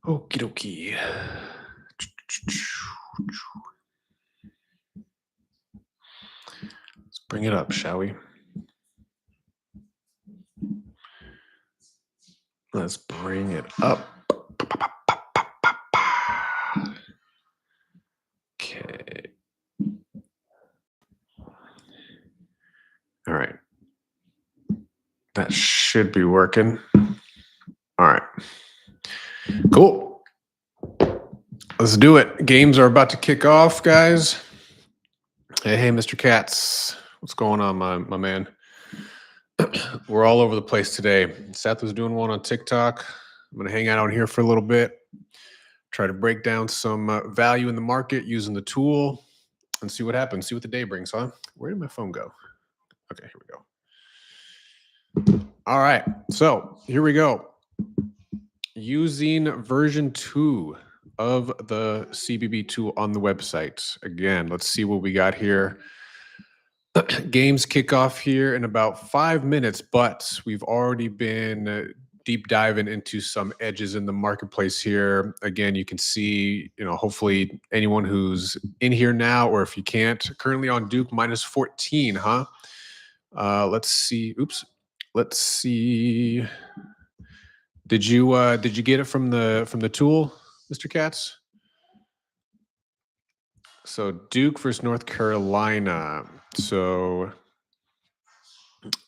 Okie dokie. Let's bring it up, shall we? Let's bring it up. Okay. All right. That should be working. All right. Cool. Let's do it. Games are about to kick off, guys. Hey, Mr. Katz. What's going on, my man? We're all over the place today. Seth was doing one on TikTok. I'm going to hang out here for a little bit, try to break down some value in the market using the tool and see what happens. See what the day brings, huh? Where did my phone go? Okay, here we go. All right, so here we go. Using version 2 of the CBB tool on the website. Again, let's see what we got here. Games kick off here in about 5 minutes, but we've already been deep diving into some edges in the marketplace here. Again, you can see, hopefully anyone who's in here now, or if you can't, currently on Duke minus 14, huh? Let's see. Oops. Let's see. Did you get it from the tool, Mr. Katz? So Duke versus North Carolina. So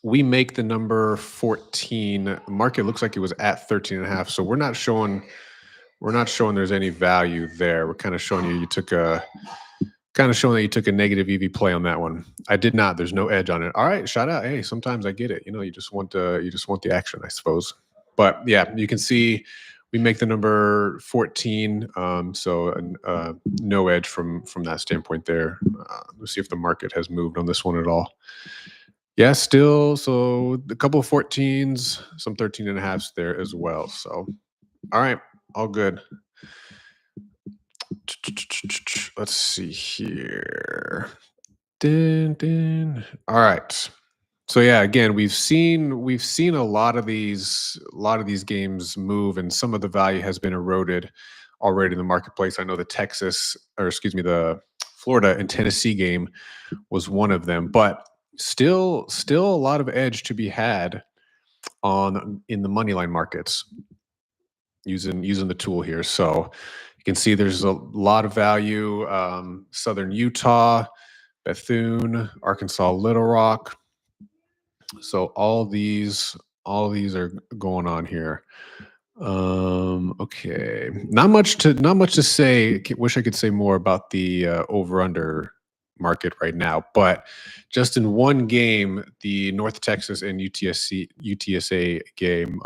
we make the number 14. Market looks like it was at 13 and a half. So we're not showing there's any value there. We're kind of showing you took a negative EV play on that one. I did not. There's no edge on it. All right, shout out. Hey, sometimes I get it. You just want the action, I suppose. But yeah, you can see we make the number 14. So no edge from that standpoint there. Let's see if the market has moved on this one at all. Yeah, still. So a couple of 14s, some 13 and a halves there as well. So, all right, all good. Let's see here. All right. So yeah, again, we've seen a lot of these games move, and some of the value has been eroded already in the marketplace. I know the Florida and Tennessee game was one of them, but still a lot of edge to be had in the money line markets using the tool here. So you can see there's a lot of value. Southern Utah, Bethune, Arkansas, Little Rock. So all these are going on here. Okay, not much to say. Wish I could say more about the over under market right now, but just in one game, the North Texas and UTSA game,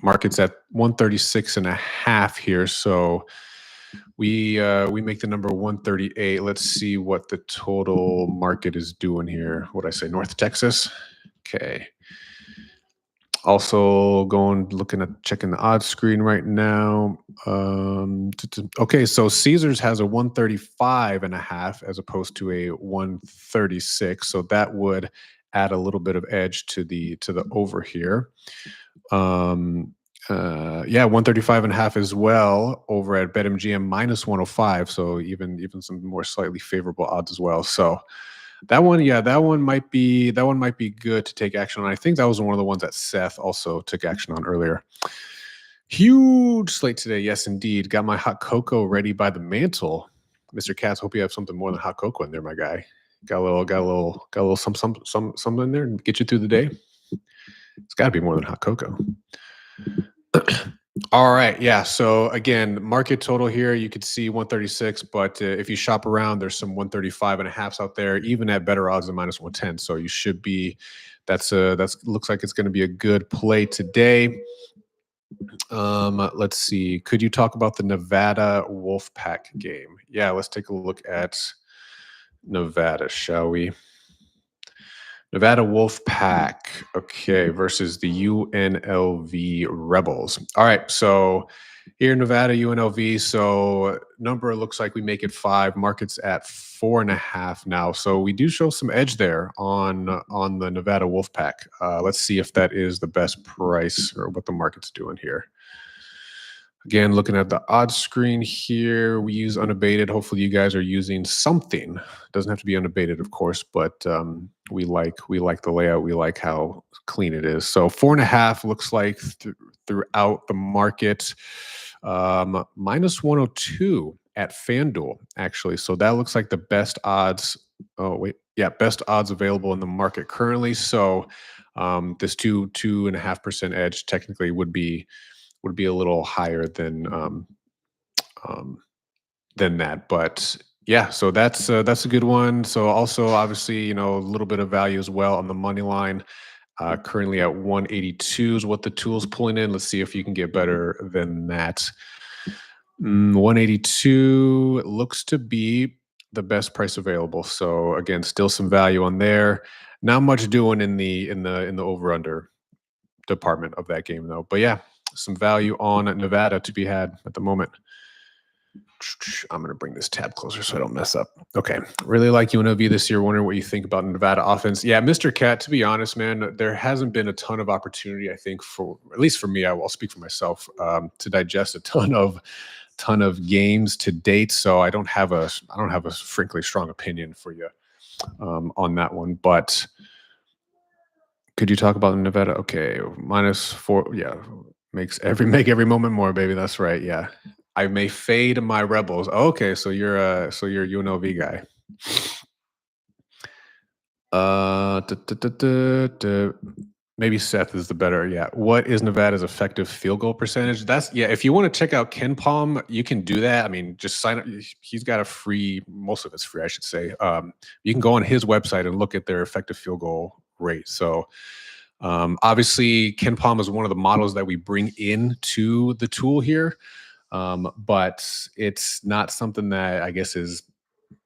market's at 136 and a half here. So we make the number 138. Let's see what the total market is doing here. What I say, North Texas. Okay. Also checking the odds screen right now. Okay, so Caesars has a 135 and a half as opposed to a 136. So that would add a little bit of edge to the over here. Yeah, 135 and a half as well over at BetMGM minus 105. So even some more slightly favorable odds as well. So that one might be good to take action on. I think that was one of the ones that Seth also took action on earlier. Huge slate today, yes indeed. Got my hot cocoa ready by the mantle. Mr. Katz, hope you have something more than hot cocoa in there, my guy. Got a little some in there and get you through the day. It's got to be more than hot cocoa. All right, yeah. So again, market total here, you could see 136, but if you shop around, there's some 135 and a halves out there, even at better odds than minus 110. So you should be. That's looks like it's going to be a good play today. Let's see. Could you talk about the Nevada Wolfpack game? Yeah, let's take a look at Nevada, shall we? Nevada Wolfpack, okay, versus the UNLV Rebels. All right, so here in Nevada, UNLV, so number looks like we make it 5. Market's at 4.5 now. So we do show some edge there on the Nevada Wolfpack. Let's see if that is the best price or what the market's doing here. Again, looking at the odds screen here, we use unabated. Hopefully, you guys are using something. Doesn't have to be unabated, of course, but we like the layout. We like how clean it is. So 4.5 looks like throughout the market, minus 102 at FanDuel actually. So that looks like the best odds. Oh wait, yeah, best odds available in the market currently. So this 2.5% edge technically would be a little higher um, than that. But yeah, so that's a good one. So also obviously a little bit of value as well on the money line. Currently at 182 is what the tool's pulling in. Let's see if you can get better than that. 182 looks to be the best price available. So again, still some value on there. Not much doing in the over under department of that game though. But yeah, some value on Nevada to be had at the moment. I'm going to bring this tab closer so I don't mess up. Okay. Really like UNLV this year. Wondering what you think about Nevada offense. Yeah, Mr. Cat, to be honest, man, there hasn't been a ton of opportunity, I think, for at least for me, I'll speak for myself, to digest a ton of games to date. So I don't have a frankly strong opinion for you on that one. But could you talk about Nevada? Okay, -4. Yeah, make every moment more, baby. That's right. Yeah, I may fade my rebels. Okay, so you're a UNLV guy. Maybe Seth is the better. Yeah. What is Nevada's effective field goal percentage? That's yeah. If you want to check out Ken Palm, you can do that. I mean, just sign up. He's got a free. Most of it's free, I should say. You can go on his website and look at their effective field goal rate. So obviously, Ken Palm is one of the models that we bring into the tool here, but it's not something that I guess is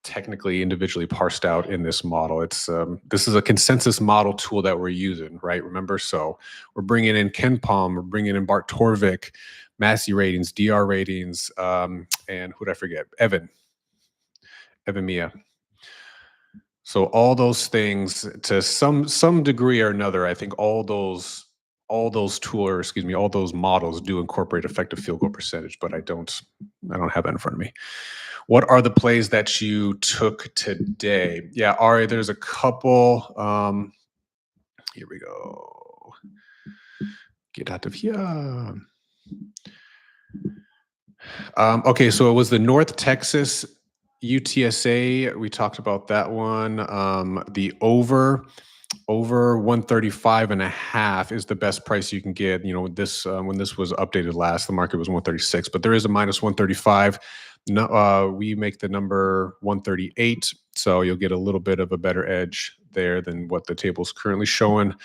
technically individually parsed out in this model. This is a consensus model tool that we're using, right? Remember, so we're bringing in Ken Palm, we're bringing in Bart Torvik, Massey ratings, DR ratings, and who did I forget? Evan Mia. So all those things to some degree or another, I think all those all those models do incorporate effective field goal percentage, but I don't have that in front of me. What are the plays that you took today? Yeah, Ari, there's a couple. Here we go. Get out of here. Okay, so it was the North Texas UTSA. We talked about that one. The over 135.5 is the best price you can get. This when this was updated last, the market was 136, but there is a minus 135. No, we make the number 138, so you'll get a little bit of a better edge there than what the table's currently showing.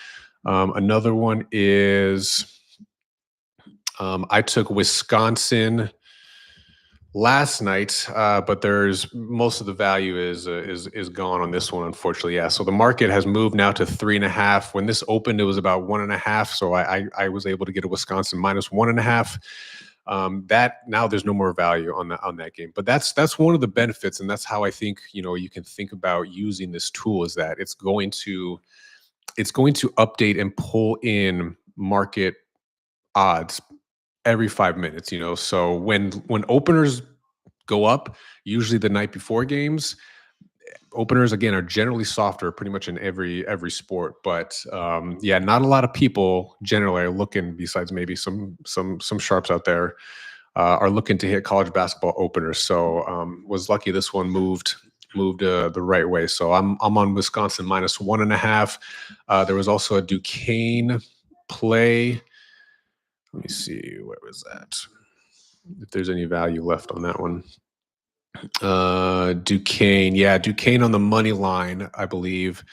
Another one is I took Wisconsin last night, but there's most of the value is gone on this one, unfortunately. Yeah, so the market has moved now to 3.5. When this opened, it was about 1.5. So I was able to get a Wisconsin minus 1.5. That now there's no more value on that game, but that's one of the benefits, and that's how I think you can think about using this tool is that it's going to update and pull in market odds every 5 minutes. So when openers go up, usually the night before games, openers again are generally softer pretty much in every sport, but yeah, not a lot of people generally are looking, besides maybe some sharps out there, are looking to hit college basketball openers. So was lucky this one moved the right way. So I'm on Wisconsin minus 1.5. There was also a Duquesne play. Let me see, where was that? If there's any value left on that one. Duquesne. Yeah, Duquesne on the money line, I believe.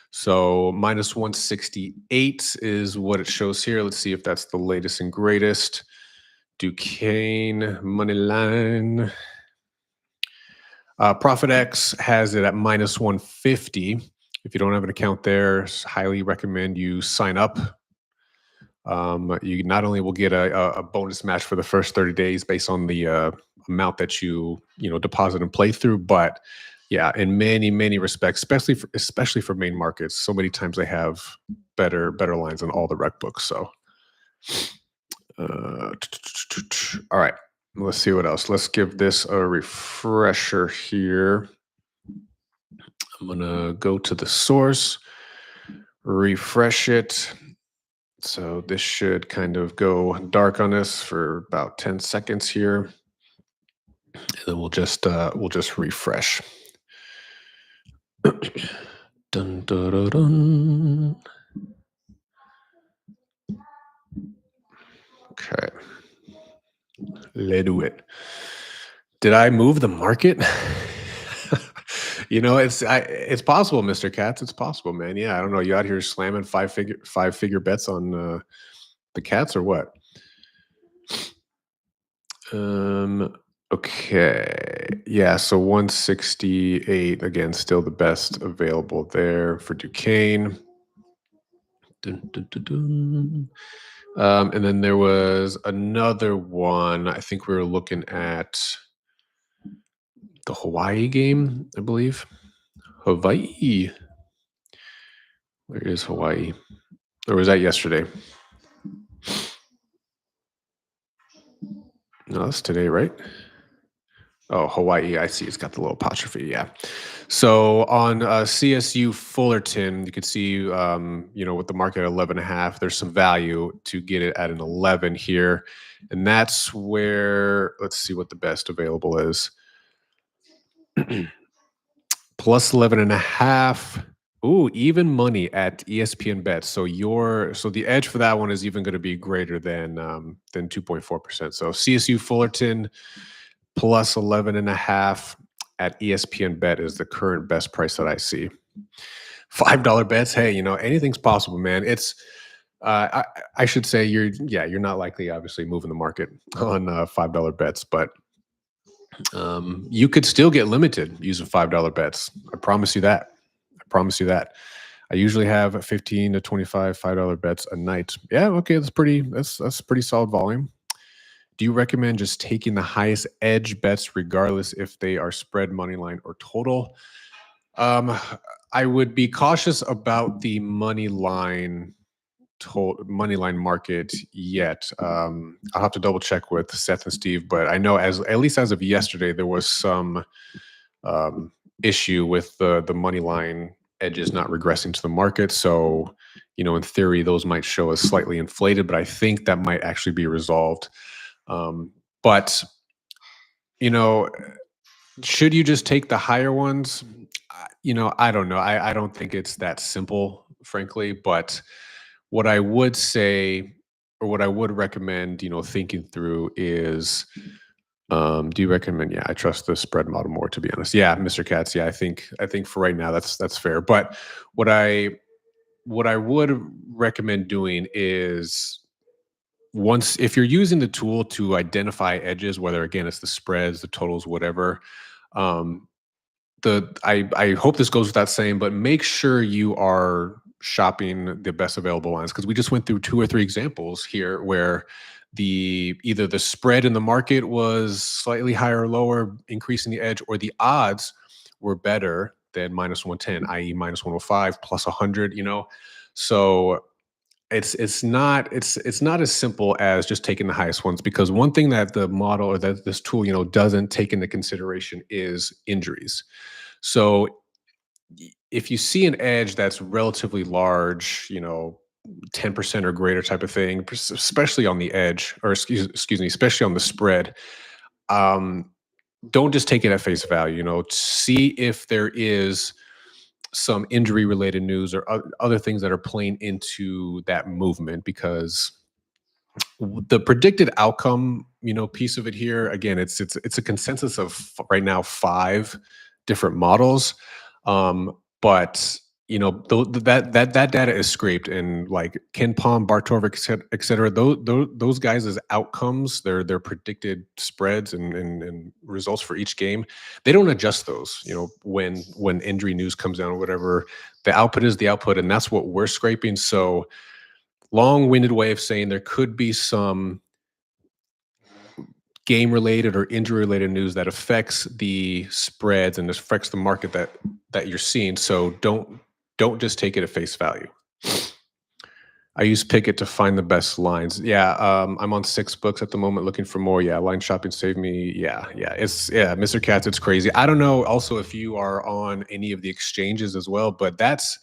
So minus 168 is what it shows here. Let's see if that's the latest and greatest. Duquesne money line. Profit X has it at minus 150. If you don't have an account there, highly recommend you sign up. You not only will get a bonus match for the first 30 days based on the amount that you deposit and play through, but yeah, in many respects, especially for main markets, so many times they have better lines on all the rec books. So All right. Let's see what else. Let's give this a refresher here. I'm going to go to the source, refresh it. So this should kind of go dark on us for about 10 seconds here. And then we'll just refresh. Dun, dun, dun, dun. Okay. Let's do it. Did I move the market? It's possible, Mr. Katz. It's possible, man. Yeah, I don't know. You out here slamming five figure bets on the cats or what? Okay. Yeah, so 168 again, still the best available there for Duquesne. Dun, dun, dun, dun. And then there was another one. I think we were looking at the Hawaii game, I believe. Hawaii. Where is Hawaii? Or was that yesterday? No, that's today, right? Oh, Hawaii. I see. It's got the little apostrophe. Yeah. So on CSU Fullerton, you can see, with the market at 11.5, there's some value to get it at an 11 here. And that's where, let's see what the best available is. Plus 11.5. Ooh, even money at ESPN bets. So the edge for that one is even going to be greater than 2.4%. So CSU Fullerton plus 11.5 at ESPN bet is the current best price that I see. $5 bets. Hey, anything's possible, man. It's I should say you're not likely obviously moving the market on $5 bets, but you could still get limited using $5 bets. I promise you that. I usually have 15 to 25 $5 bets a night. Yeah, okay, that's pretty solid volume. Do you recommend just taking the highest edge bets regardless if they are spread, money line, or total? I would be cautious about the money line market yet. I'll have to double check with Seth and Steve, but I know at least as of yesterday, there was some issue with the money line edges not regressing to the market. So, in theory, those might show as slightly inflated, but I think that might actually be resolved. But should you just take the higher ones? I don't know. I don't think it's that simple, frankly. But what I would say, or what I would recommend, thinking through is, do you recommend? Yeah, I trust the spread model more, to be honest. Yeah, Mr. Katz. Yeah, I think for right now that's fair. But what I would recommend doing is, if you're using the tool to identify edges, whether again it's the spreads, the totals, whatever, I hope this goes without saying, but make sure you are shopping the best available lines, because we just went through 2 or 3 examples here where either the spread in the market was slightly higher or lower, increasing the edge, or the odds were better than -110, i.e. -105, +100. So it's not as simple as just taking the highest ones, because one thing that the model, or that this tool, doesn't take into consideration is injuries. So if you see an edge that's relatively large, 10% or greater type of thing, especially on the edge, or excuse me, especially on the spread, um, don't just take it at face value. See if there is some injury related news or other things that are playing into that movement, because the predicted outcome, piece of it here, again, it's a consensus of right now 5 different models. But that data is scraped, and like Ken Palm, Bartovik, et cetera, those guys' outcomes, their predicted spreads and results for each game, they don't adjust those. When injury news comes down or whatever, the output is the output, and that's what we're scraping. So long-winded way of saying there could be some game related or injury related news that affects the spreads and affects the market that you're seeing. So don't just take it at face value. I use Picket to find the best lines. Yeah, I'm on 6 books at the moment looking for more. Yeah, line shopping saved me. Yeah. Mr. Katz, it's crazy. I don't know also if you are on any of the exchanges as well, but that's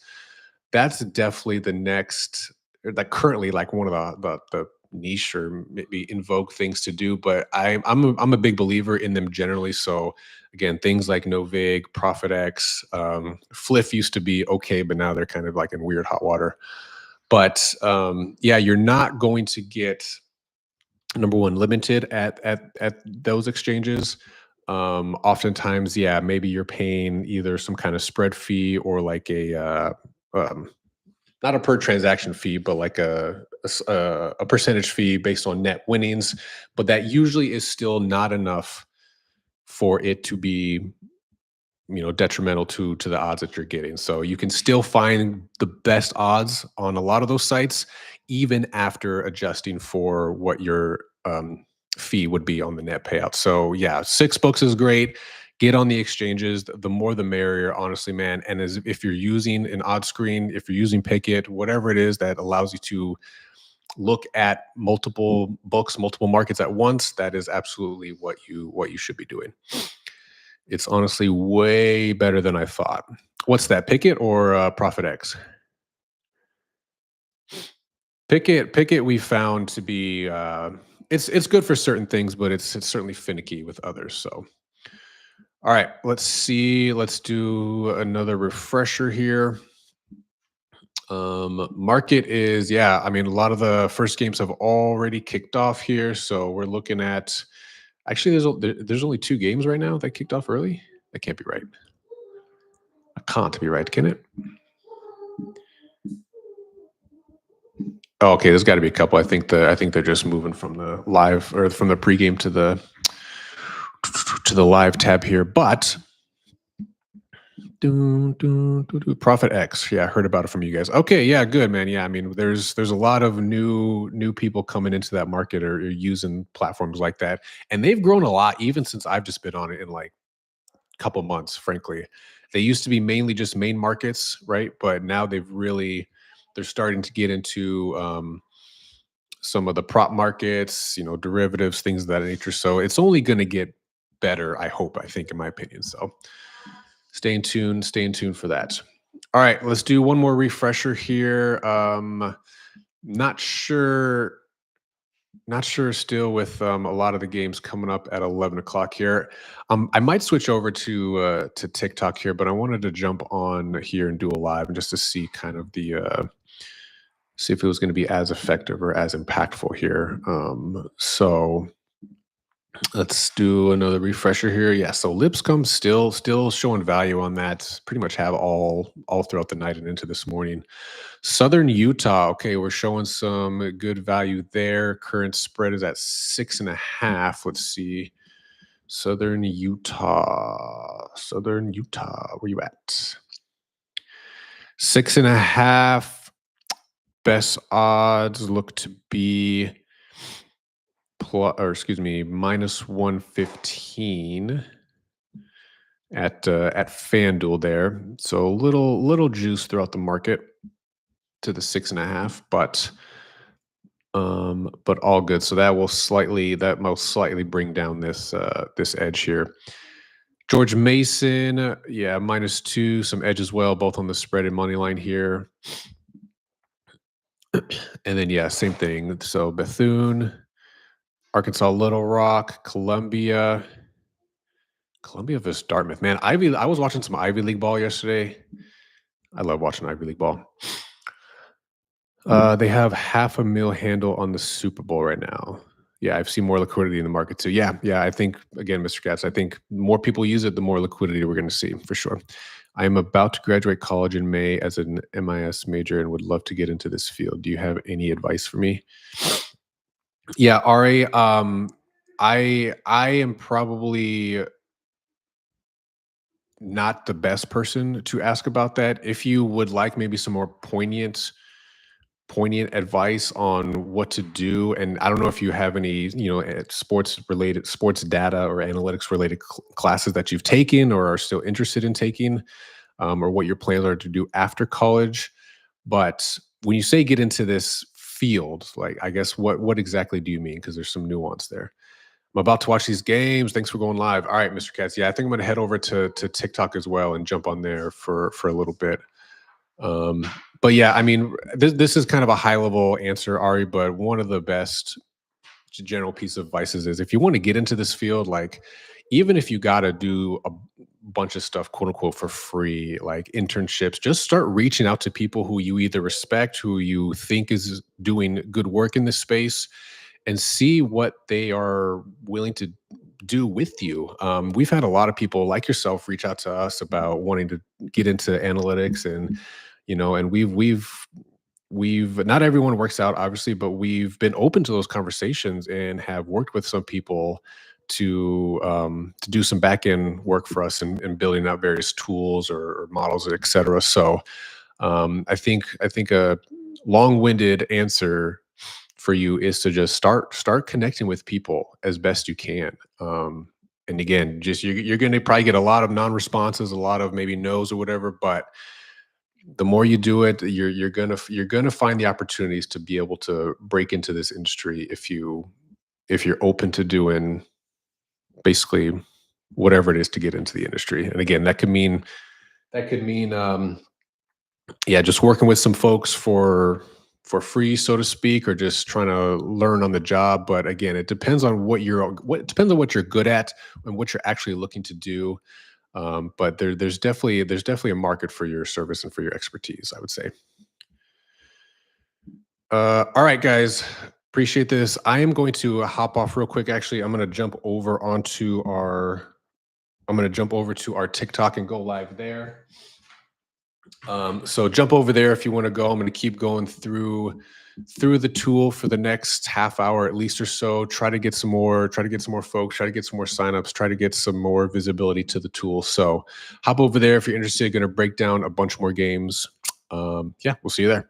definitely the next like currently like one of the niche or maybe in vogue things to do. But I'm a big believer in them generally. So again, things like Novig, ProfitX, Fliff used to be okay, but now they're kind of like in weird hot water. But yeah, you're not going to get number one limited at those exchanges. Oftentimes, yeah, maybe you're paying either some kind of spread fee or like um, not a per transaction fee, but like a percentage fee based on net winnings. But that usually is still not enough for it to be detrimental to the odds that you're getting. So you can still find the best odds on a lot of those sites even after adjusting for what your fee would be on the net payout. So yeah, 6 books is great. Get on the exchanges. The more the merrier, honestly, man. And as if you're using an odd screen, if you're using Picket, whatever it is that allows you to look at multiple books, multiple markets at once, that is absolutely what you should be doing. It's honestly way better than I thought. What's that, Picket or ProfitX? Picket we found to be it's good for certain things, but it's certainly finicky with others. So, all right, let's see. Let's do another refresher here. Market is yeah. I mean, a lot of the first games have already kicked off here, so we're looking at. Actually, there's only 2 games right now that kicked off early. That can't be right. That can't be right, can it? Oh, okay, there's got to be a couple. I think they're just moving from the live or from the pregame to the live tab here. But Profit X, yeah, I heard about it from you guys. Okay, yeah, good man. Yeah, I mean, there's a lot of new people coming into that market or using platforms like that, and they've grown a lot even since I've just been on it in like a couple months. Frankly, they used to be mainly just main markets, right? But now they're starting to get into some of the prop markets, derivatives, things of that nature. So it's only going to get better, I think, in my opinion. So stay in tune for that. All right, let's do one more refresher here. Not sure, not sure still with a lot of the games coming up at 11 o'clock here. I might switch over to TikTok here, but I wanted to jump on here and do a live and just to see kind of the see if it was going to be as effective or as impactful here. So let's do another refresher here. Yeah, so Lipscomb still showing value on that. Pretty much have all throughout the night and into this morning. Southern Utah. Okay, we're showing some good value there. Current spread is at 6.5. Let's see. Southern Utah. Where you at? 6.5. Best odds look to be minus 115 at FanDuel there. So little juice throughout the market to the 6.5, but all good. So that most slightly bring down this edge here. George Mason, yeah, -2, some edge as well, both on the spread and money line here. And then yeah, same thing. So Bethune, Arkansas Little Rock, Columbia versus Dartmouth. Man, I was watching some Ivy League ball yesterday. I love watching Ivy League ball. They have $500,000 handle on the Super Bowl right now. Yeah, I've seen more liquidity in the market too. Yeah. I think again, Mr. Katz, I think more people use it, the more liquidity we're going to see for sure. I am about to graduate college in May as an MIS major and would love to get into this field. Do you have any advice for me? Yeah, Ari, I am probably not the best person to ask about that. If you would like maybe some more poignant advice on what to do, and I don't know if you have any sports data or analytics related classes that you've taken or are still interested in taking, or what your plans are to do after college. But when you say get into this field, like, I guess what exactly do you mean? Because there's some nuance there. I'm about to watch these games. Thanks for going live. All right, Mr. Katz. Yeah, I think I'm gonna head over to TikTok as well and jump on there for a little bit. Um, but yeah, I mean, this is kind of a high level answer, Ari. But one of the best general piece of advice is if you want to get into this field, like even if you got to do a bunch of stuff, quote unquote, for free, like internships, just start reaching out to people who you either respect, who you think is doing good work in this space, and see what they are willing to do with you. We've had a lot of people like yourself reach out to us about wanting to get into analytics, and and we've not everyone works out obviously, but we've been open to those conversations and have worked with some people to do some back end work for us and building out various tools or models, et cetera. So I think a long-winded answer for you is to just start connecting with people as best you can. And again, just you're going to probably get a lot of non-responses, a lot of maybe no's or whatever, but the more you do it, you're gonna find the opportunities to be able to break into this industry if you're open to doing basically whatever it is to get into the industry. And again, that could mean yeah, just working with some folks for free, so to speak, or just trying to learn on the job. But again, it depends on what depends on what you're good at and what you're actually looking to do. But there's definitely a market for your service and for your expertise, I would say. All right, guys, appreciate this. I am going to hop off real quick. Actually, I'm going to jump over to our TikTok and go live there. So jump over there if you want to go. I'm going to keep going through the tool for the next half hour at least or so. Try to get some more folks, try to get some more signups, try to get some more visibility to the tool. So hop over there if you're interested. Going to break down a bunch more games. Yeah, we'll see you there.